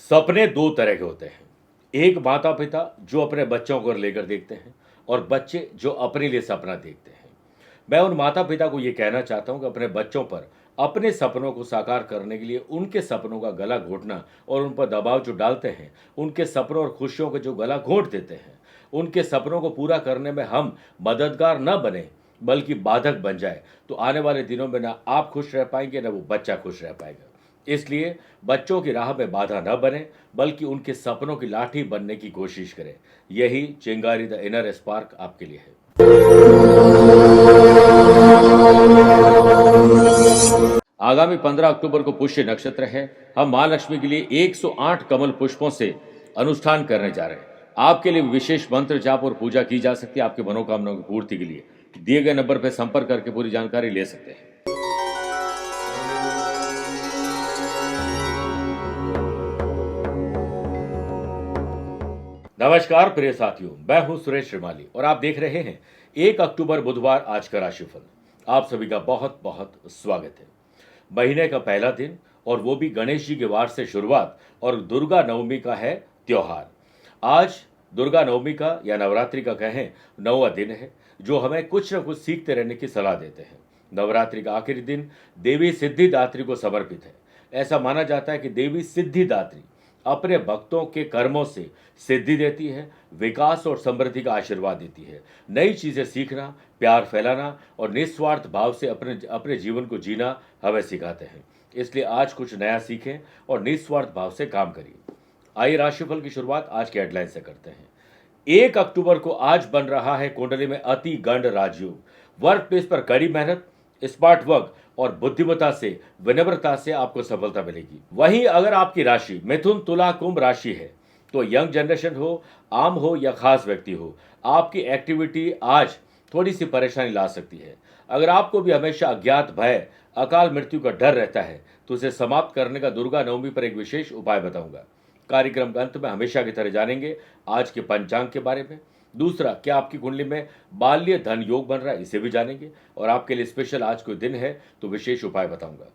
सपने दो तरह के होते हैं। एक माता पिता जो अपने बच्चों को लेकर देखते हैं और बच्चे जो अपने लिए सपना देखते हैं। मैं उन माता पिता को ये कहना चाहता हूँ कि अपने बच्चों पर अपने सपनों को साकार करने के लिए उनके सपनों का गला घोटना और उन पर दबाव जो डालते हैं, उनके सपनों और खुशियों का जो गला घोट देते हैं, उनके सपनों को पूरा करने में हम मददगार न बने बल्कि बाधक बन जाए, तो आने वाले दिनों में ना आप खुश रह पाएंगे ना वो बच्चा खुश रह पाएगा। इसलिए बच्चों की राह में बाधा न बने बल्कि उनके सपनों की लाठी बनने की कोशिश करें। यही चिंगारी द इनर स्पार्क आपके लिए है। आगामी 15 अक्टूबर को पुष्य नक्षत्र है। हम मां लक्ष्मी के लिए 108 कमल पुष्पों से अनुष्ठान करने जा रहे हैं। आपके लिए विशेष मंत्र जाप और पूजा की जा सकती है आपकी मनोकामनाओं की पूर्ति के लिए। दिए गए नंबर पर संपर्क करके पूरी जानकारी ले सकते हैं। नमस्कार प्रिय साथियों, मैं हूं सुरेश श्रीमाली और आप देख रहे हैं 1 अक्टूबर बुधवार आज का राशिफल। आप सभी का बहुत बहुत स्वागत है। महीने का पहला दिन और वो भी गणेश जी के वार से शुरुआत और दुर्गा नवमी का है त्योहार। आज दुर्गा नवमी का या नवरात्रि का कहें 9वां दिन है, जो हमें कुछ न कुछ सीखते रहने की सलाह देते हैं। नवरात्रि का आखिरी दिन देवी सिद्धिदात्री को समर्पित है। ऐसा माना जाता है कि देवी सिद्धिदात्री अपने भक्तों के कर्मों से सिद्धि देती है, विकास और समृद्धि का आशीर्वाद देती है। नई चीजें सीखना, प्यार फैलाना और निस्वार्थ भाव से अपने अपने जीवन को जीना हमें सिखाते हैं। इसलिए आज कुछ नया सीखें और निस्वार्थ भाव से काम करिए। आइए राशिफल की शुरुआत आज के हेडलाइन से करते हैं। 1 अक्टूबर को आज बन रहा है कुंडली में अति गंड राजयोग। वर्क प्लेस पर कड़ी मेहनत, स्मार्ट वर्क और बुद्धिमत्ता से, विनम्रता से आपको सफलता मिलेगी। वहीं अगर आपकी राशि मिथुन तुला कुंभ राशि है तो यंग जनरेशन हो, आम हो या खास व्यक्ति हो, आपकी एक्टिविटी आज थोड़ी सी परेशानी ला सकती है। अगर आपको भी हमेशा अज्ञात भय, अकाल मृत्यु का डर रहता है तो उसे समाप्त करने का दुर्गा नवमी पर एक विशेष उपाय बताऊंगा। कार्यक्रम के अंत में हमेशा की तरह जानेंगे आज के पंचांग के बारे में। दूसरा, क्या आपकी कुंडली में बाल्य धन योग बन रहा है, इसे भी जानेंगे। और आपके लिए स्पेशल आज कोई दिन है तो विशेष उपाय बताऊंगा।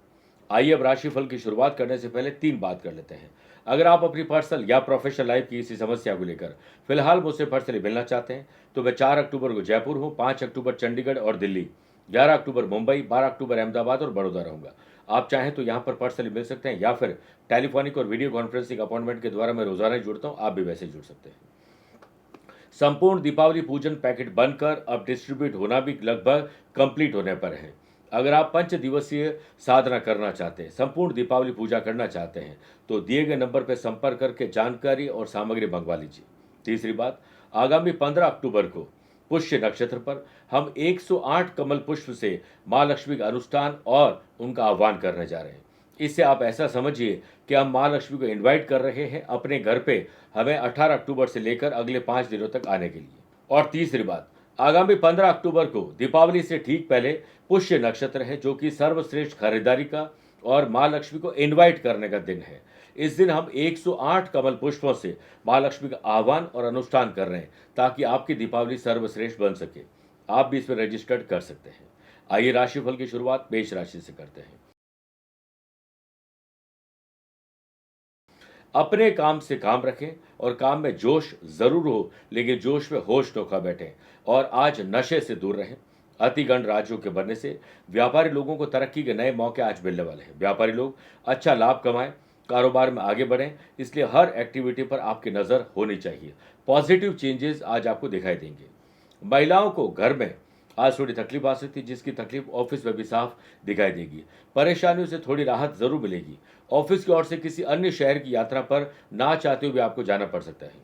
आइए अब राशिफल की शुरुआत करने से पहले 3 बात कर लेते हैं। अगर आप अपनी पर्सनल या प्रोफेशनल लाइफ की किसी समस्या को लेकर फिलहाल मुझसे पर्सनली मिलना चाहते हैं तो मैं 4 अक्टूबर को जयपुर हूँ, 5 अक्टूबर चंडीगढ़ और दिल्ली, 11 अक्टूबर मुंबई, 12 अक्टूबर अहमदाबाद और बड़ौदा रहूंगा। आप चाहें तो यहाँ पर पर्सनली मिल सकते हैं या फिर टेलीफोनिक और वीडियो कॉन्फ्रेंसिंग अपॉइंटमेंट के द्वारा मैं रोजाना जुड़ता हूँ, आप भी वैसे जुड़ सकते हैं। संपूर्ण दीपावली पूजन पैकेट बनकर अब डिस्ट्रीब्यूट होना भी लगभग कंप्लीट होने पर है। अगर आप 5 दिवसीय साधना करना चाहते हैं, संपूर्ण दीपावली पूजा करना चाहते हैं तो दिए गए नंबर पर संपर्क करके जानकारी और सामग्री मंगवा लीजिए। तीसरी बात, आगामी 15 अक्टूबर को पुष्य नक्षत्र पर हम 108 कमल पुष्प से मां लक्ष्मी का अनुष्ठान और उनका आह्वान करने जा रहे हैं। इससे आप ऐसा समझिए कि हम मां लक्ष्मी को इनवाइट कर रहे हैं अपने घर पे हमें 18 अक्टूबर से लेकर अगले 5 दिनों तक आने के लिए। और तीसरी बात, आगामी 15 अक्टूबर को दीपावली से ठीक पहले पुष्य नक्षत्र है, जो कि सर्वश्रेष्ठ खरीदारी का और मां लक्ष्मी को इनवाइट करने का दिन है। इस दिन हम 108 कमल पुष्पों से मां लक्ष्मी का आह्वान और अनुष्ठान कर रहे हैं ताकि आपकी दीपावली सर्वश्रेष्ठ बन सके। आप भी इसमें रजिस्टर्ड कर सकते हैं। आइए राशिफल की शुरुआत मेष राशि से करते हैं। अपने काम से काम रखें और काम में जोश जरूर हो, लेकिन जोश में होश तो खा बैठें। और आज नशे से दूर रहें। अतिगंड राज्यों के बनने से व्यापारी लोगों को तरक्की के नए मौके आज मिलने वाले हैं। व्यापारी लोग अच्छा लाभ कमाएं, कारोबार में आगे बढ़ें, इसलिए हर एक्टिविटी पर आपकी नज़र होनी चाहिए। पॉजिटिव चेंजेस आज आपको दिखाई देंगे। महिलाओं को घर में आज थोड़ी तकलीफ आ सकती है, जिसकी तकलीफ ऑफिस में भी साफ दिखाई देगी। परेशानियों से थोड़ी राहत जरूर मिलेगी। ऑफिस की ओर से किसी अन्य शहर की यात्रा पर ना चाहते हुए आपको जाना पड़ सकता है।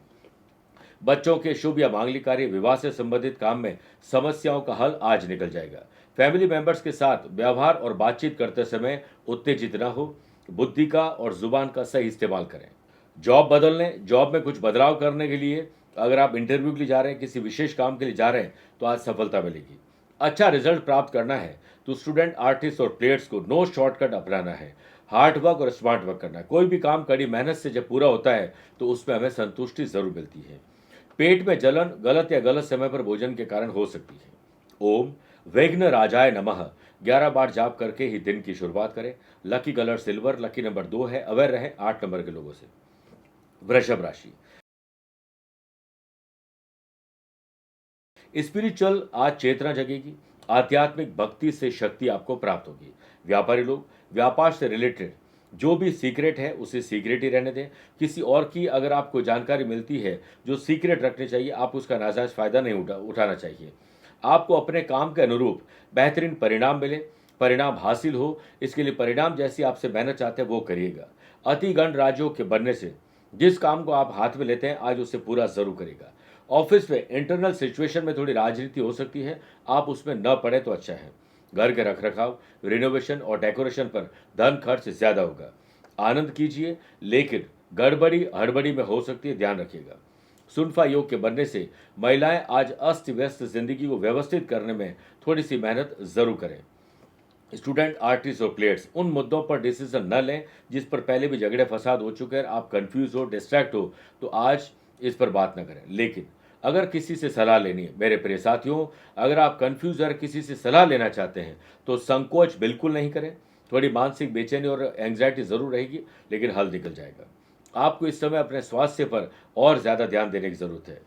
बच्चों के शुभ या मांगलिक कार्य, विवाह से संबंधित काम में समस्याओं का हल आज निकल जाएगा। फैमिली मेंबर्स के साथ व्यवहार और बातचीत करते समय उत्तेजित न हो। बुद्धि का और जुबान का सही इस्तेमाल करें। जॉब बदलने, जॉब में कुछ बदलाव करने के लिए अगर आप इंटरव्यू के लिए जा रहे हैं, किसी विशेष काम के लिए जा रहे हैं तो आज सफलता मिलेगी। अच्छा रिजल्ट प्राप्त करना है तो स्टूडेंट, आर्टिस्ट और प्लेयर्स को नो शॉर्टकट अपनाना है। हार्ड वर्क और स्मार्ट वर्क करना है। कोई भी काम कड़ी मेहनत से जब पूरा होता है तो उसमें हमें संतुष्टि जरूर मिलती है। पेट में जलन गलत या गलत समय पर भोजन के कारण हो सकती है। ओम विघ्न राजाय नमः 11 बार जाप करके ही दिन की शुरुआत करें। Lucky colour silver, lucky number 2 है। अवेयर रहें 8 नंबर के लोगों से। वृषभ राशि, स्पिरिचुअल आज चेतना जगेगी, आध्यात्मिक भक्ति से शक्ति आपको प्राप्त होगी। व्यापारी लोग व्यापार से रिलेटेड जो भी सीक्रेट है उसे सीक्रेट ही रहने दें। किसी और की अगर आपको जानकारी मिलती है जो सीक्रेट रखनी चाहिए, आप उसका नाजायज फायदा नहीं उठाना चाहिए। आपको अपने काम के अनुरूप बेहतरीन परिणाम मिले, परिणाम हासिल हो, इसके लिए परिणाम जैसी आपसे मेहनत चाहते हैं वो करिएगा। अति गण राज्यों के बनने से जिस काम को आप हाथ में लेते हैं आज उसे पूरा जरूर करेगा। ऑफिस में इंटरनल सिचुएशन में थोड़ी राजनीति हो सकती है, आप उसमें न पड़े तो अच्छा है। घर के रखरखाव, रिनोवेशन और डेकोरेशन पर धन खर्च ज्यादा होगा। आनंद कीजिए, लेकिन गड़बड़ी हड़बड़ी में हो सकती है, ध्यान रखिएगा। सुनफा योग के बनने से महिलाएं आज अस्त व्यस्त जिंदगी को व्यवस्थित करने में थोड़ी सी मेहनत जरूर करें। स्टूडेंट, आर्टिस्ट और प्लेयर्स उन मुद्दों पर डिसीजन न लें जिस पर पहले भी झगड़े फसाद हो चुके हैं, आप कंफ्यूज हो, डिस्ट्रैक्ट हो, तो आज इस पर बात न करें। लेकिन अगर किसी से सलाह लेनी है, मेरे प्रिय साथियों, अगर आप कंफ्यूज और किसी से सलाह लेना चाहते हैं तो संकोच बिल्कुल नहीं करें। थोड़ी मानसिक बेचैनी और एंग्जाइटी जरूर रहेगी, लेकिन हल निकल जाएगा। आपको इस समय अपने स्वास्थ्य पर और ज्यादा ध्यान देने की जरूरत है।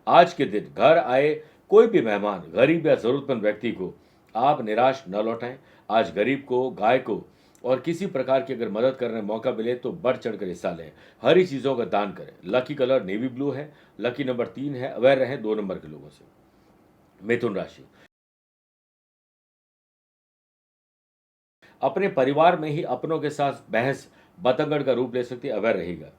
आज के दिन घर आए कोई भी मेहमान, गरीब या जरूरतमंद व्यक्ति को आप निराश न लौटाएं। आज गरीब को, गाय को और किसी प्रकार की अगर मदद करने का मौका मिले तो बढ़ चढ़कर हिस्सा लें। हरी चीजों का दान करें। लकी कलर नेवी ब्लू है, लकी नंबर 3 है। अवेयर रहें 2 नंबर के लोगों से। मिथुन राशि, अपने परिवार में ही अपनों के साथ बहस बतंगड़ का रूप ले सकती है, अवेयर रहेगा।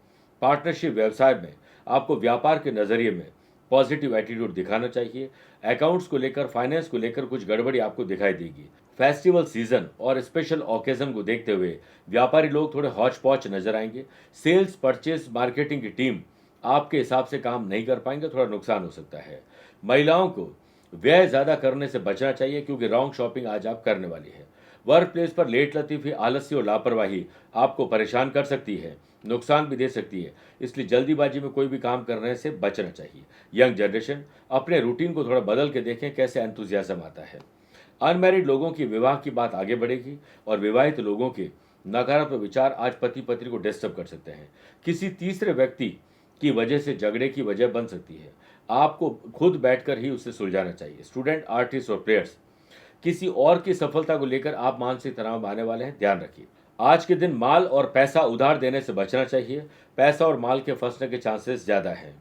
पार्टनरशिप व्यवसाय में आपको व्यापार के नजरिए में पॉजिटिव एटीट्यूड दिखाना चाहिए। अकाउंट्स को लेकर, फाइनेंस को लेकर कुछ गड़बड़ी आपको दिखाई देगी। फेस्टिवल सीजन और स्पेशल ओकेजन को देखते हुए व्यापारी लोग थोड़े हौच पौच नजर आएंगे। सेल्स, परचेस, मार्केटिंग की टीम आपके हिसाब से काम नहीं कर पाएंगे, थोड़ा नुकसान हो सकता है। महिलाओं को व्यय ज्यादा करने से बचना चाहिए क्योंकि रॉन्ग शॉपिंग आज आप करने वाली है। वर्क प्लेस पर लेट लतीफी, आलस्य और लापरवाही आपको परेशान कर सकती है, नुकसान भी दे सकती है, इसलिए जल्दीबाजी में कोई भी काम करने से बचना चाहिए। यंग जनरेशन अपने रूटीन को थोड़ा बदल के देखें कैसे एंथुजियाज्म आता है। अनमैरिड लोगों की विवाह की बात आगे बढ़ेगी और विवाहित लोगों के नकारात्मक विचार आज पति पत्नी को डिस्टर्ब कर सकते हैं। किसी तीसरे व्यक्ति की वजह से झगड़े की वजह बन सकती है, आपको खुद बैठकर ही उसे सुलझाना चाहिए। स्टूडेंट, आर्टिस्ट और प्लेयर्स किसी और की सफलता को लेकर आप मानसिक तनाव में आने वाले हैं, ध्यान रखिए। आज के दिन माल और पैसा उधार देने से बचना चाहिए, पैसा और माल के फंसने के चांसेस ज्यादा हैं।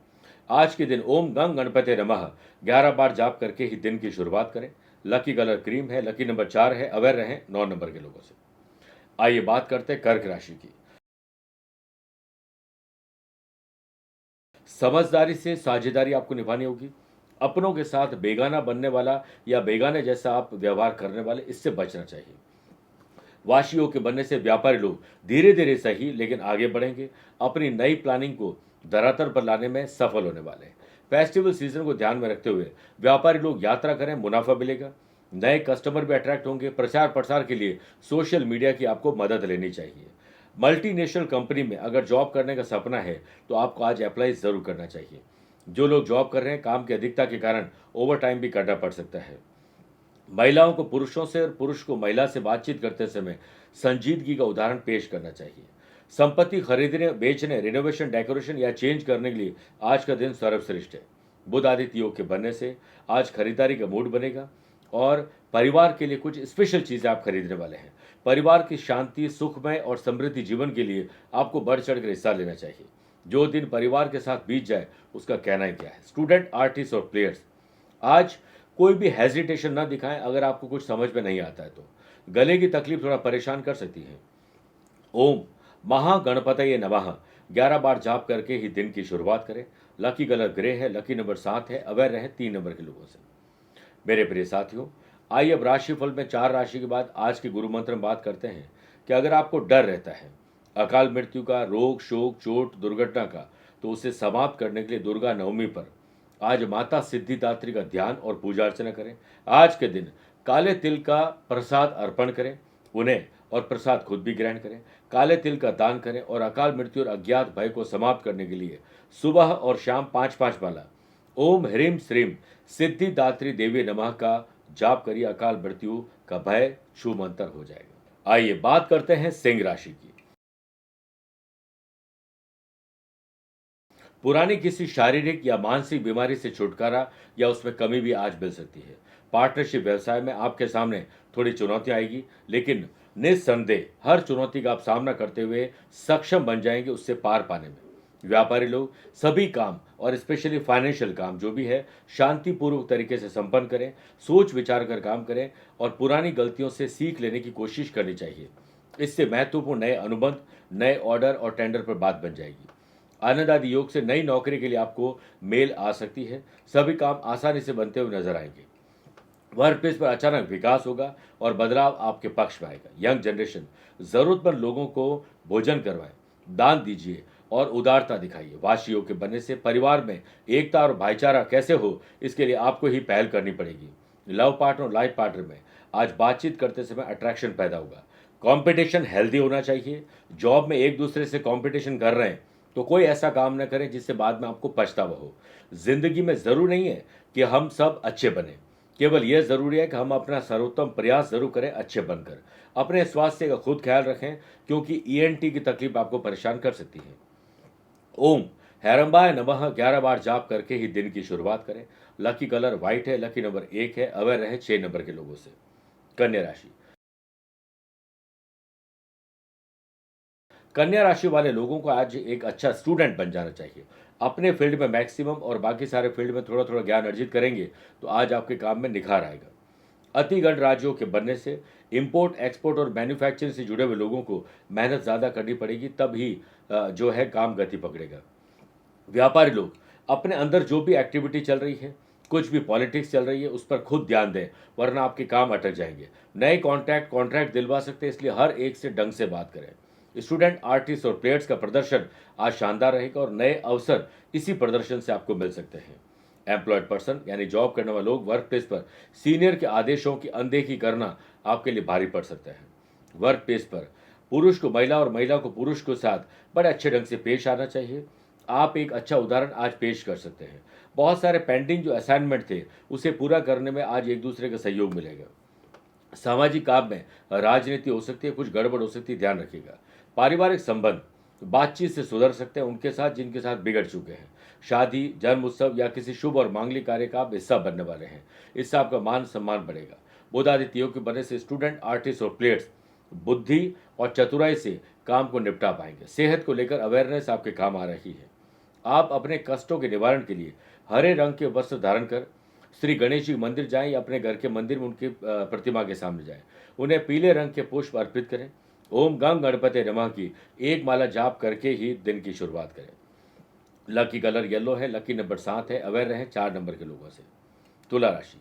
आज के दिन ओम गंग गणपति नमः 11 बार जाप करके ही दिन की शुरुआत करें। लकी कलर क्रीम है, लकी नंबर 4 है। अवेयर रहें 9 नंबर के लोगों से। आइए बात करते हैं कर्क राशि की। समझदारी से साझेदारी आपको निभानी होगी। अपनों के साथ बेगाना बनने वाला या बेगाने जैसा आप व्यवहार करने वाले, इससे बचना चाहिए। वाशियों के बनने से व्यापारी लोग धीरे धीरे सही लेकिन आगे बढ़ेंगे। अपनी नई प्लानिंग को धरातल पर लाने में सफल होने वाले हैं। फेस्टिवल सीजन को ध्यान में रखते हुए व्यापारी लोग यात्रा करें, मुनाफा मिलेगा। नए कस्टमर भी अट्रैक्ट होंगे। प्रचार प्रसार के लिए सोशल मीडिया की आपको मदद लेनी चाहिए। मल्टीनेशनल कंपनी में अगर जॉब करने का सपना है तो आपको आज अप्लाई जरूर करना चाहिए। जो लोग जॉब कर रहे हैं, काम की अधिकता के कारण ओवर टाइम भी करना पड़ सकता है। महिलाओं को पुरुषों से और पुरुष को महिला से बातचीत करते समय संजीदगी का उदाहरण पेश करना चाहिए। संपत्ति खरीदने, बेचने, रिनोवेशन, डेकोरेशन या चेंज करने के लिए आज का दिन सर्वश्रेष्ठ है। बुध आदित्य योग के बनने से आज खरीदारी का मूड बनेगा और परिवार के लिए कुछ स्पेशल चीजें आप खरीदने वाले हैं। परिवार की शांति, सुखमय और समृद्धि जीवन के लिए आपको बढ़ चढ़कर हिस्सा लेना चाहिए। जो दिन परिवार के साथ बीत जाए उसका कहना ही क्या है। स्टूडेंट, आर्टिस्ट और प्लेयर्स आज कोई भी हेजिटेशन ना दिखाएं अगर आपको कुछ समझ में नहीं आता है तो। गले की तकलीफ थोड़ा परेशान कर सकती है। ओम महागणपतये नमः 11 बार जाप करके ही दिन की शुरुआत करें। लकी कलर ग्रे है, लकी नंबर 7 है। अवेयर रहें 3 नंबर के लोगों से। मेरे प्रिय साथियों, आइए अब राशिफल में 4 राशि के बाद आज के गुरु मंत्र में बात करते हैं कि अगर आपको डर रहता है अकाल मृत्यु का, रोग, शोक, चोट, दुर्घटना का, तो उसे समाप्त करने के लिए दुर्गा नवमी पर आज माता सिद्धिदात्री का ध्यान और पूजा अर्चना करें। आज के दिन काले तिल का प्रसाद अर्पण करें उन्हें, और प्रसाद खुद भी ग्रहण करें। काले तिल का दान करें और अकाल मृत्यु और अज्ञात भय को समाप्त करने के लिए सुबह और शाम 5-5 माला ओम ह्रीम श्रीम सिद्धिदात्री देवी नमः का जाप करिए। अकाल मृत्यु का भय छू मंतर हो जाएगा। आइए बात करते हैं सिंह राशि की। पुरानी किसी शारीरिक या मानसिक बीमारी से छुटकारा या उसमें कमी भी आज मिल सकती है। पार्टनरशिप व्यवसाय में आपके सामने थोड़ी चुनौतियां आएगी, लेकिन निस्संदेह हर चुनौती का आप सामना करते हुए सक्षम बन जाएंगे उससे पार पाने में। व्यापारी लोग सभी काम और स्पेशली फाइनेंशियल काम जो भी है शांतिपूर्वक तरीके से संपन्न करें, सोच विचार कर काम करें और पुरानी गलतियों से सीख लेने की कोशिश करनी चाहिए। इससे महत्वपूर्ण नए अनुबंध, नए ऑर्डर और टेंडर पर बात बन जाएगी। आनंद आदि योग से नई नौकरी के लिए आपको मेल आ सकती है। सभी काम आसानी से बनते हुए नजर आएंगे। वर्क प्लेस पर अचानक विकास होगा और बदलाव आपके पक्ष में आएगा। यंग जनरेशन जरूरतमंद लोगों को भोजन करवाएं, दान दीजिए और उदारता दिखाइए। वाशी योग के बनने से परिवार में एकता और भाईचारा कैसे हो, इसके लिए आपको ही पहल करनी पड़ेगी। लव पार्टनर और लाइफ पार्टनर में आज बातचीत करते समय अट्रैक्शन पैदा होगा। कंपटीशन हेल्दी होना चाहिए। जॉब में एक दूसरे से कंपटीशन कर रहे हैं तो कोई ऐसा काम न करें जिससे बाद में आपको पछतावा हो। जिंदगी में जरूर नहीं है कि हम सब अच्छे बने, केवल यह जरूरी है कि हम अपना सर्वोत्तम प्रयास जरूर करें अच्छे बनकर। अपने स्वास्थ्य का खुद ख्याल रखें, क्योंकि ईएनटी की तकलीफ आपको परेशान कर सकती है। ओम हैरंबाय नमः 11 बार जाप करके ही दिन की शुरुआत करें। लकी कलर व्हाइट है, लकी नंबर 1 है। अवेयर रहे 6 नंबर के लोगों से। कन्या राशि। कन्या राशि वाले लोगों को आज एक अच्छा स्टूडेंट बन जाना चाहिए। अपने फील्ड में मैक्सिमम और बाकी सारे फील्ड में थोड़ा थोड़ा ज्ञान अर्जित करेंगे तो आज आपके काम में निखार आएगा। अतिगढ़ राज्यों के बनने से इंपोर्ट एक्सपोर्ट और मैन्युफैक्चरिंग से जुड़े हुए लोगों को मेहनत ज़्यादा करनी पड़ेगी, तब ही जो है काम गति पकड़ेगा। व्यापारी लोग अपने अंदर जो भी एक्टिविटी चल रही है, कुछ भी पॉलिटिक्स चल रही है, उस पर खुद ध्यान दें, वरना आपके काम अटक जाएंगे। नए कॉन्ट्रैक्ट दिलवा सकते हैं, इसलिए हर एक से ढंग से बात करें। स्टूडेंट, आर्टिस्ट और प्लेयर्स का प्रदर्शन आज शानदार रहेगा और नए अवसर इसी प्रदर्शन से आपको मिल सकते हैं। एम्प्लॉयड पर्सन यानी जॉब करने वाले लोग वर्क प्लेस पर सीनियर के आदेशों की अनदेखी करना आपके लिए भारी पड़ सकता है। वर्क प्लेस पर पुरुष को महिला और महिला को पुरुष के साथ बड़े अच्छे ढंग से पेश आना चाहिए। आप एक अच्छा उदाहरण आज पेश कर सकते हैं। बहुत सारे पेंडिंग जो असाइनमेंट थे उसे पूरा करने में आज एक दूसरे का सहयोग मिलेगा। सामाजिक काम में राजनीति हो सकती है, कुछ गड़बड़ हो सकती है, ध्यान रखिएगा। पारिवारिक संबंध बातचीत से सुधर सकते हैं उनके साथ जिनके साथ बिगड़ चुके हैं। शादी, जन्म उत्सव या किसी शुभ और मांगलिक कार्य का आप हिस्सा बनने वाले हैं। इससे आपका मान सम्मान बढ़ेगा। बुधादित्य योग के बनने से स्टूडेंट, आर्टिस्ट और प्लेयर्स बुद्धि और चतुराई से काम को निपटा पाएंगे। सेहत को लेकर अवेयरनेस आपके काम आ रही है। आप अपने कष्टों के निवारण के लिए हरे रंग के वस्त्र धारण कर श्री गणेश जी मंदिर जाएं या अपने घर के मंदिर में उनकी प्रतिमा के सामने जाएं। उन्हें पीले रंग के पुष्प अर्पित करें। ओम गंग गणपति नमः की एक माला जाप करके ही दिन की शुरुआत करें। लकी कलर येलो है, लकी नंबर 7 है। अवेयर रहें 4 नंबर के लोगों से। तुला राशि।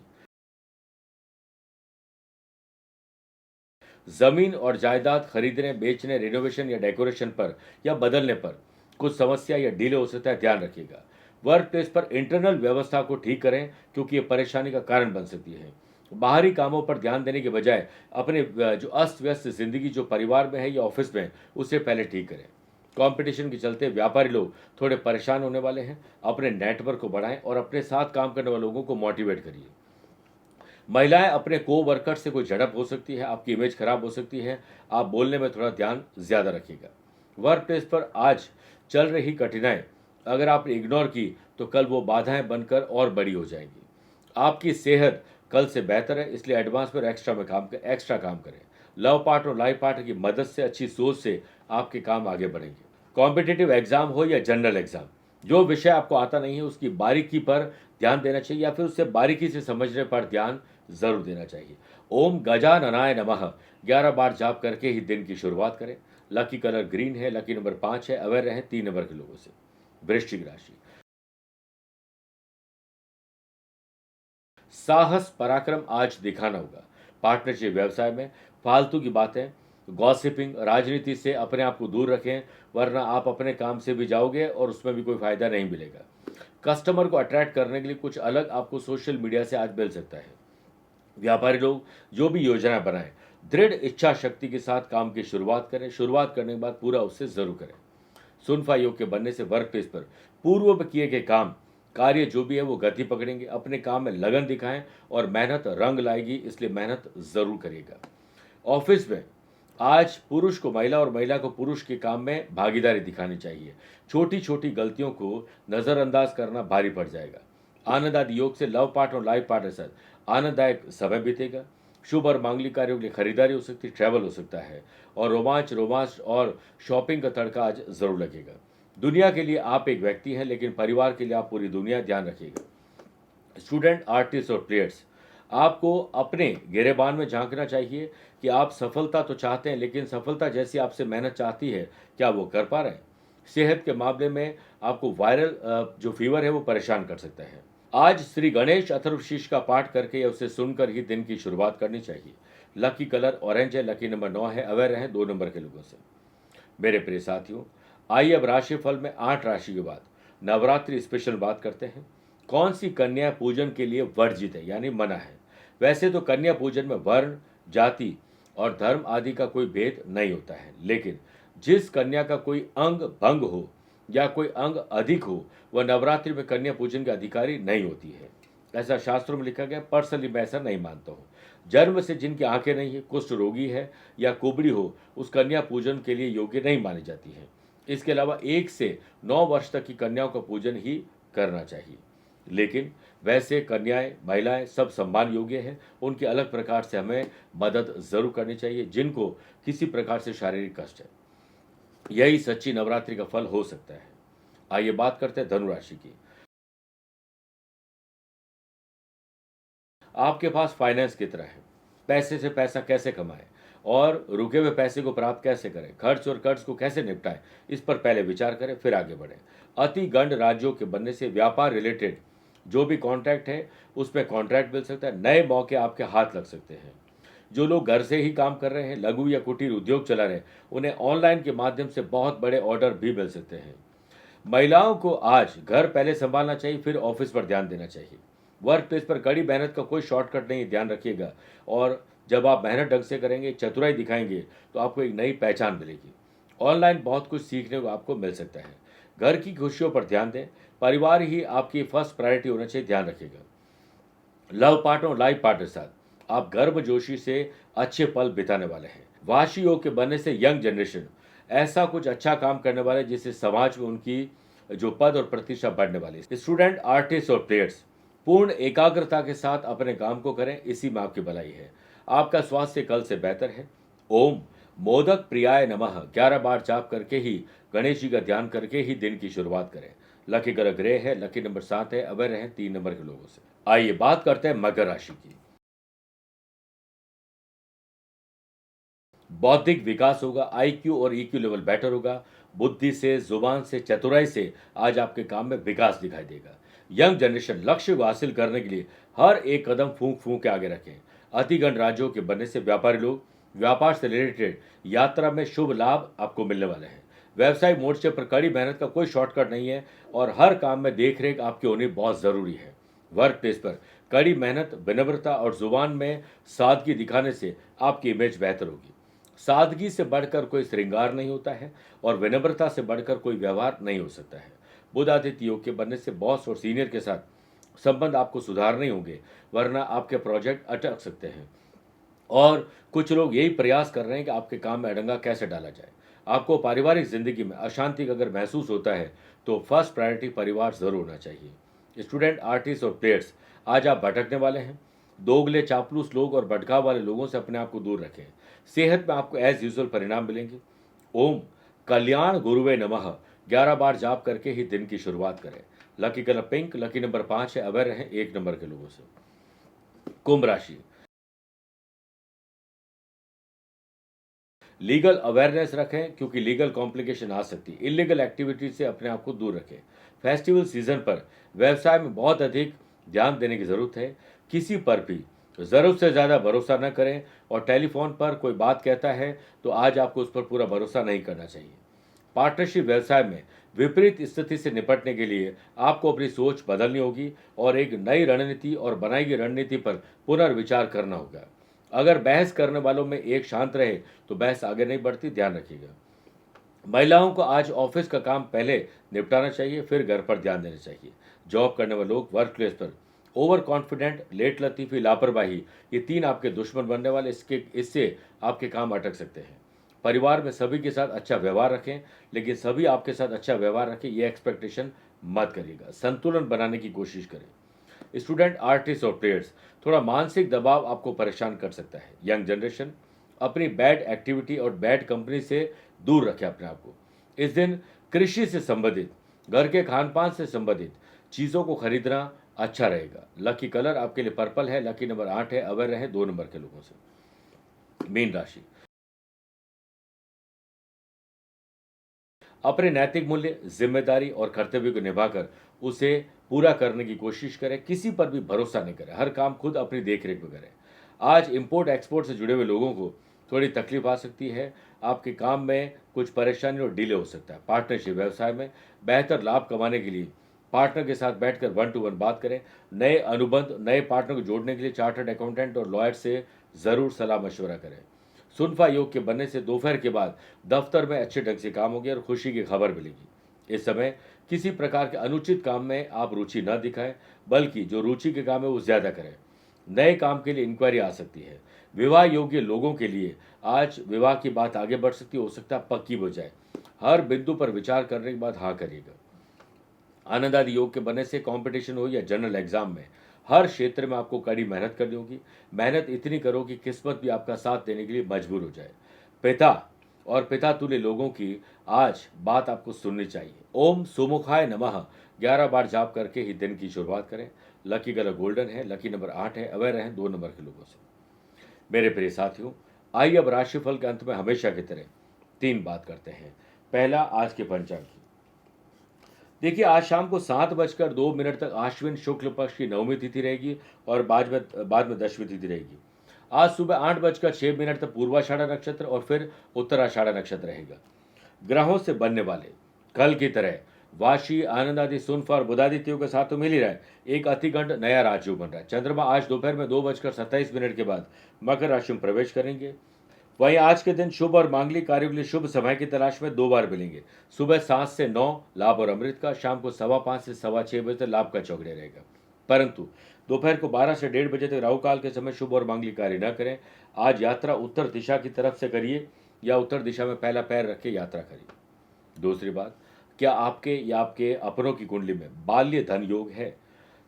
जमीन और जायदाद खरीदने, बेचने, रिनोवेशन या डेकोरेशन पर या बदलने पर कुछ समस्या या डिले हो सकता है, ध्यान रखिएगा। वर्क प्लेस पर इंटरनल व्यवस्था को ठीक करें, क्योंकि ये परेशानी का कारण बन सकती है। बाहरी कामों पर ध्यान देने के बजाय अपने जो अस्त व्यस्त जिंदगी जो परिवार में है या ऑफिस में, उसे पहले ठीक करें। कंपटीशन के चलते व्यापारी लोग थोड़े परेशान होने वाले हैं। अपने नेटवर्क को बढ़ाएं और अपने साथ काम करने वाले लोगों को मोटिवेट करिए। महिलाएं, अपने को वर्कर से कोई झड़प हो सकती है, आपकी इमेज खराब हो सकती है। आप बोलने में थोड़ा ध्यान ज्यादा रखिएगा। वर्क प्लेस पर आज चल रही कठिनाई अगर आपने इग्नोर की तो कल वो बाधाएं बनकर और बड़ी हो जाएंगी। आपकी सेहत कल से बेहतर है, इसलिए एडवांस पर एक्स्ट्रा काम करें। लव पार्टनर और लाइफ पार्टनर की मदद से, अच्छी सोच से आपके काम आगे बढ़ेंगे। कॉम्पिटिटिव एग्जाम हो या जनरल एग्जाम, जो विषय आपको आता नहीं है उसकी बारीकी पर ध्यान देना चाहिए या फिर उससे बारीकी से समझने पर ध्यान जरूर देना चाहिए। ओम गजाननाय नमः 11 बार जाप करके ही दिन की शुरुआत करें। लकी कलर ग्रीन है, लकी नंबर 5 है। अवेयर रहें 3 नंबर के लोगों से। वृश्चिक राशि। साहस पराक्रम आज दिखाना होगा। पार्टनरशिप व्यवसाय में फालतू की बातें, गॉसिपिंग, राजनीति से अपने आप को दूर रखें, वरना आप अपने काम से भी जाओगे और उसमें भी कोई फायदा नहीं मिलेगा। कस्टमर को अट्रैक्ट करने के लिए कुछ अलग आपको सोशल मीडिया से आज मिल सकता है। व्यापारी लोग जो भी योजना बनाएं, दृढ़ इच्छा शक्ति के साथ काम की शुरुआत करें। शुरुआत करने के बाद पूरा उससे जरूर करें। सुनफा योग के बनने से वर्क प्लेस पर पूर्व में किए गए काम कार्य जो भी है वो गति पकड़ेंगे। अपने काम में लगन दिखाएं और मेहनत रंग लाएगी, इसलिए मेहनत जरूर करिएगा। ऑफिस में आज पुरुष को महिला और महिला को पुरुष के काम में भागीदारी दिखानी चाहिए। छोटी छोटी गलतियों को नज़रअंदाज करना भारी पड़ जाएगा। आनंद आदि योग से लव पार्ट और लाइफ पार्ट के साथ आनंददायक समय बीतेगा। शुभ और मांगलिक कार्यों के लिए खरीदारी हो सकती है, ट्रैवल हो सकता है और रोमांच और शॉपिंग का तड़का आज जरूर लगेगा। दुनिया के लिए आप एक व्यक्ति हैं, लेकिन परिवार के लिए आप पूरी दुनिया, ध्यान रखिएगा। स्टूडेंट, आर्टिस्ट और प्लेयर्स, आपको अपने गिरेबान में झांकना चाहिए कि आप सफलता तो चाहते हैं, लेकिन सफलता जैसी आपसे मेहनत चाहती है, क्या वो कर पा रहे हैं? सेहत के मामले में आपको वायरल जो फीवर है वो परेशान कर सकता है। आज श्री गणेश अथर्वशीष का पाठ करके या उसे सुनकर ही दिन की शुरुआत करनी चाहिए। लकी कलर ऑरेंज है, लकी नंबर 9 है। अवेयर रहें 2 नंबर के लोगों से। मेरे प्रिय साथियों, आइए अब राशिफल में 8 राशि के बाद नवरात्रि स्पेशल बात करते हैं। कौन सी कन्या पूजन के लिए वर्जित है, यानी मना है? वैसे तो कन्या पूजन में वर्ण, जाति और धर्म आदि का कोई भेद नहीं होता है, लेकिन जिस कन्या का कोई अंग भंग हो या कोई अंग अधिक हो, वह नवरात्रि में कन्या पूजन की अधिकारी नहीं होती है। ऐसा शास्त्रों में लिखा गया। पर्सनली मैं ऐसा नहीं मानता हूँ। जन्म से जिनकी आंखें नहीं है, कुष्ठ रोगी है या कुबड़ी हो, उस कन्या पूजन के लिए योग्य नहीं मानी जाती है। इसके अलावा 1 से 9 वर्ष तक की कन्याओं का पूजन ही करना चाहिए। लेकिन वैसे कन्याएं, महिलाएं सब सम्मान योग्य हैं। उनकी अलग प्रकार से हमें मदद जरूर करनी चाहिए, जिनको किसी प्रकार से शारीरिक कष्ट है। यही सच्ची नवरात्रि का फल हो सकता है। आइए बात करते हैं धनुराशि की। आपके पास फाइनेंस की तरह है। पैसे से पैसा कैसे कमाएं और रुके हुए पैसे को प्राप्त कैसे करें, खर्च और कर्ज को कैसे निपटाएं, इस पर पहले विचार करें, फिर आगे बढ़ें। अति गंड राज्यों के बनने से व्यापार रिलेटेड जो भी कॉन्ट्रैक्ट है उसमें कॉन्ट्रैक्ट मिल सकता है। नए मौके आपके हाथ लग सकते हैं। जो लोग घर से ही काम कर रहे हैं, लघु या कुटीर उद्योग चला रहे हैं, उन्हें ऑनलाइन के माध्यम से बहुत बड़े ऑर्डर भी मिल सकते हैं। महिलाओं को आज घर पहले संभालना चाहिए, फिर ऑफिस पर ध्यान देना चाहिए। वर्क प्लेस पर कड़ी मेहनत का कोई शॉर्टकट नहीं, ध्यान रखिएगा। और जब आप मेहनत ढंग से करेंगे, चतुराई दिखाएंगे, तो आपको एक नई पहचान मिलेगी। ऑनलाइन बहुत कुछ सीखने को आपको मिल सकता है। घर की खुशियों पर ध्यान दें। परिवार ही आपकी फर्स्ट प्रायोरिटी होना चाहिए, ध्यान रखिएगा। लव पार्टनर और लाइफ पार्टनर के साथ आप गर्मजोशी से अच्छे पल बिताने वाले हैं। वाशी योग के बनने से यंग जनरेशन ऐसा कुछ अच्छा काम करने वाले जिससे समाज में उनकी जो पद और प्रतिष्ठा बढ़ने वाली है। स्टूडेंट, आर्टिस्ट और प्लेयर्स पूर्ण एकाग्रता के साथ अपने काम को करें, इसी में आपकी भलाई है। आपका स्वास्थ्य कल से बेहतर है। ओम मोदक प्रियाय नमः 11 बार जाप करके ही, गणेश जी का ध्यान करके ही दिन की शुरुआत करें। लकी कलर ग्रे है, लकी नंबर 7 है। अवेयर रहें 3 नंबर के लोगों से। आइए बात करते हैं मकर राशि की। बौद्धिक विकास होगा, आईक्यू और ईक्यू लेवल बेटर होगा। बुद्धि से, जुबान से, चतुराई से आज आपके काम में विकास दिखाई देगा। यंग जनरेशन लक्ष्य को हासिल करने के लिए हर एक कदम फूंक फूंक के आगे रखें। अतिगण राज्यों के बनने से व्यापारी लोग व्यापार से रिलेटेड यात्रा में शुभ लाभ आपको मिलने वाले हैं। व्यवसाय मोर्चे पर कड़ी मेहनत का कोई शॉर्टकट नहीं है और हर काम में देखरेख आपकी होनी बहुत जरूरी है। वर्क प्लेस पर कड़ी मेहनत, विनम्रता और जुबान में सादगी दिखाने से आपकी इमेज बेहतर होगी। सादगी से बढ़कर कोई श्रृंगार नहीं होता है और विनम्रता से बढ़कर कोई व्यवहार नहीं हो सकता है। बुध आदित्य योग के बनने से बॉस और सीनियर के साथ संबंध आपको सुधारने होंगे, वरना आपके प्रोजेक्ट अटक सकते हैं। और कुछ लोग यही प्रयास कर रहे हैं कि आपके काम में अड़ंगा कैसे डाला जाए। आपको पारिवारिक जिंदगी में अशांति अगर महसूस होता है तो फर्स्ट प्रायोरिटी परिवार जरूर होना चाहिए। स्टूडेंट, आर्टिस्ट और प्लेयर्स आज आप भटकने वाले हैं। दोगले, चापलूस लोग और भटकाव वाले लोगों से अपने आप को दूर रखें। सेहत में आपको एज यूजुअल परिणाम मिलेंगे। ओम कल्याण गुरुवे नमः 11 बार जाप करके ही दिन की शुरुआत करें। Lucky colour pink, lucky number 5 है। अवेयर रहें 1 नंबर के लोगों से। कुंभ राशि, लीगल अवेयरनेस रखें क्योंकि लीगल कॉम्प्लिकेशन आ सकती है। इलीगल एक्टिविटी से अपने आप को दूर रखें। फेस्टिवल सीजन पर व्यवसाय में बहुत अधिक ध्यान देने की जरूरत है। किसी पर भी जरूरत से ज़्यादा भरोसा न करें और टेलीफोन पर कोई बात कहता है तो आज आपको उस पर पूरा भरोसा नहीं करना चाहिए। पार्टनरशिप व्यवसाय में विपरीत स्थिति से निपटने के लिए आपको अपनी सोच बदलनी होगी और एक नई रणनीति और बनाई गई रणनीति पर पुनर्विचार करना होगा। अगर बहस करने वालों में एक शांत रहे तो बहस आगे नहीं बढ़ती, ध्यान रखिएगा। महिलाओं को आज ऑफिस का काम पहले निपटाना चाहिए, फिर घर पर ध्यान देना चाहिए। जॉब करने वाले लोग वर्क प्लेस पर ओवर कॉन्फिडेंट, लेट लतीफ़ी, लापरवाही, ये 3 आपके दुश्मन बनने वाले, इससे आपके काम अटक सकते हैं। परिवार में सभी के साथ अच्छा व्यवहार रखें, लेकिन सभी आपके साथ अच्छा व्यवहार रखें ये एक्सपेक्टेशन मत करिएगा। संतुलन बनाने की कोशिश करें। स्टूडेंट, आर्टिस्ट और प्लेयर्स, थोड़ा मानसिक दबाव आपको परेशान कर सकता है। यंग जनरेशन, अपनी बैड एक्टिविटी और बैड कंपनी से दूर रखें अपने आप को। इस दिन कृषि से संबंधित, घर के खान पान से संबंधित चीज़ों को खरीदना अच्छा रहेगा। लकी कलर आपके लिए पर्पल है। लकी नंबर 8 है। अवेयर रहें 2 नंबर के लोगों से। मीन राशि, अपने नैतिक मूल्य, जिम्मेदारी और कर्तव्य को निभाकर उसे पूरा करने की कोशिश करें। किसी पर भी भरोसा नहीं करें। हर काम खुद अपनी देखरेख में करें। आज इंपोर्ट एक्सपोर्ट से जुड़े हुए लोगों को थोड़ी तकलीफ आ सकती है। आपके काम में कुछ परेशानी और डिले हो सकता है। पार्टनरशिप व्यवसाय में बेहतर लाभ कमाने के लिए पार्टनर के साथ बैठकर 1 to 1 बात करें। नए अनुबंध, नए पार्टनर को जोड़ने के लिए चार्टर्ड अकाउंटेंट और लॉयर से ज़रूर सलाह मशवरा करें। सुनफा योग के बनने से दोपहर के बाद दफ्तर में अच्छे ढंग से काम होगी और खुशी की खबर मिलेगी। इस समय किसी प्रकार के अनुचित काम में आप रुचि न दिखाएं, बल्कि जो रुचि के काम है वो ज़्यादा करें। नए काम के लिए इंक्वायरी आ सकती है। विवाह योग्य लोगों के लिए आज विवाह की बात आगे बढ़ सकती है, हो सकता है पक्की हो जाए। हर बिंदु पर विचार करने के बाद हाँ करिएगा। आनंद आदि योग के बनने से कंपटीशन हो या जनरल एग्जाम में हर क्षेत्र में आपको कड़ी मेहनत करनी होगी। मेहनत इतनी करो कि किस्मत भी आपका साथ देने के लिए मजबूर हो जाए। पिता और पिता तुल्य लोगों की आज बात आपको सुननी चाहिए। ओम सुमुखाय नमः 11 बार जाप करके ही दिन की शुरुआत करें। लकी कलर गोल्डन है। लकी नंबर 8 है। अवेयर रहें 2 नंबर के लोगों से। मेरे प्रिय साथियों, आइए अब राशिफल के अंत में हमेशा की तरह 3 बात करते हैं। पहला, आज के पंचांग की। देखिए, आज शाम को 7:02 तक आश्विन शुक्ल पक्ष की नवमी तिथि रहेगी और बाद में दशमी तिथि रहेगी। आज सुबह 8:06 तक पूर्वाषाढ़ा नक्षत्र और फिर उत्तराषाढ़ा नक्षत्र रहेगा। ग्रहों से बनने वाले कल की तरह वाशी, आनंद आदि, सुनफा और बुधादित्यों के साथ तो मिल ही रहा है। एक अतिगंड नया राजयोग बन रहा है। चंद्रमा आज दोपहर में 2:27 के बाद मकर राशि में प्रवेश करेंगे। वहीं आज के दिन शुभ और मांगलिक कार्यों के लिए शुभ समय की तलाश में 2 बार मिलेंगे। सुबह 7 से 9 लाभ और अमृत का, शाम को 5:15 से 6:15 बजे तक लाभ का चौगड़े रहेगा। परंतु दोपहर को 12 से 1:30 बजे तक राहु काल के समय शुभ और मांगलिक कार्य न करें। आज यात्रा उत्तर दिशा की तरफ से करिए या उत्तर दिशा में पहला पैर रख के यात्रा करिए। दूसरी बात, क्या आपके या आपके अपनों की कुंडली में बाल्य धन योग है?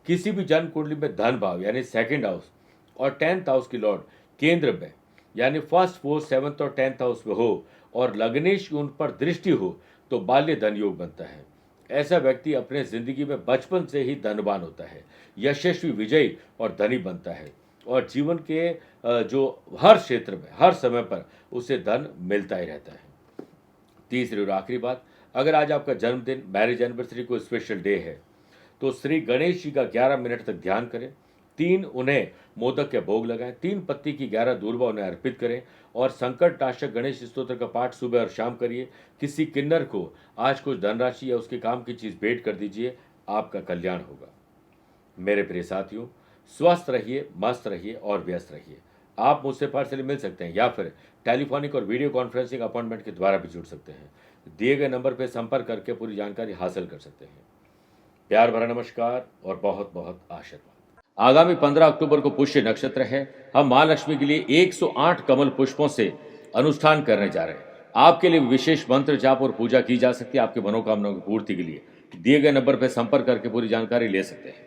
किसी भी जन्म कुंडली में धन भाव यानी 2nd हाउस और 10th हाउस की लॉर्ड केंद्र में यानी 1st, 4th, 7th और 10th हाउस में हो और लग्नेश की उन पर दृष्टि हो तो बाल्य धन योग बनता है। ऐसा व्यक्ति अपने जिंदगी में बचपन से ही धनवान होता है, यशस्वी, विजयी और धनी बनता है और जीवन के जो हर क्षेत्र में हर समय पर उसे धन मिलता ही रहता है। तीसरी और आखिरी बात, अगर आज आपका जन्मदिन, मैरिज एनिवर्सरी कोई स्पेशल डे है तो श्री गणेश जी का 11 मिनट तक ध्यान करें। 3 उन्हें मोदक के भोग लगाएं। 3 पत्ती की 11 दूर्वा उन्हें अर्पित करें और संकट नाशक गणेश स्तोत्र का पाठ सुबह और शाम करिए। किसी किन्नर को आज कुछ धनराशि या उसके काम की चीज़ भेंट कर दीजिए, आपका कल्याण होगा। मेरे प्रिय साथियों, स्वस्थ रहिए, मस्त रहिए और व्यस्त रहिए। आप मुझसे पर्सनली मिल सकते हैं या फिर टेलीफोनिक और वीडियो कॉन्फ्रेंसिंग अपॉइंटमेंट के द्वारा भी जुड़ सकते हैं। दिए गए नंबर पर संपर्क करके पूरी जानकारी हासिल कर सकते हैं। प्यार भरा नमस्कार और बहुत बहुत आशीर्वाद। आगामी 15 अक्टूबर को पुष्य नक्षत्र है। हम मां लक्ष्मी के लिए 108 कमल पुष्पों से अनुष्ठान करने जा रहे हैं। आपके लिए विशेष मंत्र जाप और पूजा की जा सकती है आपकी मनोकामनाओं की पूर्ति के लिए। दिए गए नंबर पर संपर्क करके पूरी जानकारी ले सकते हैं।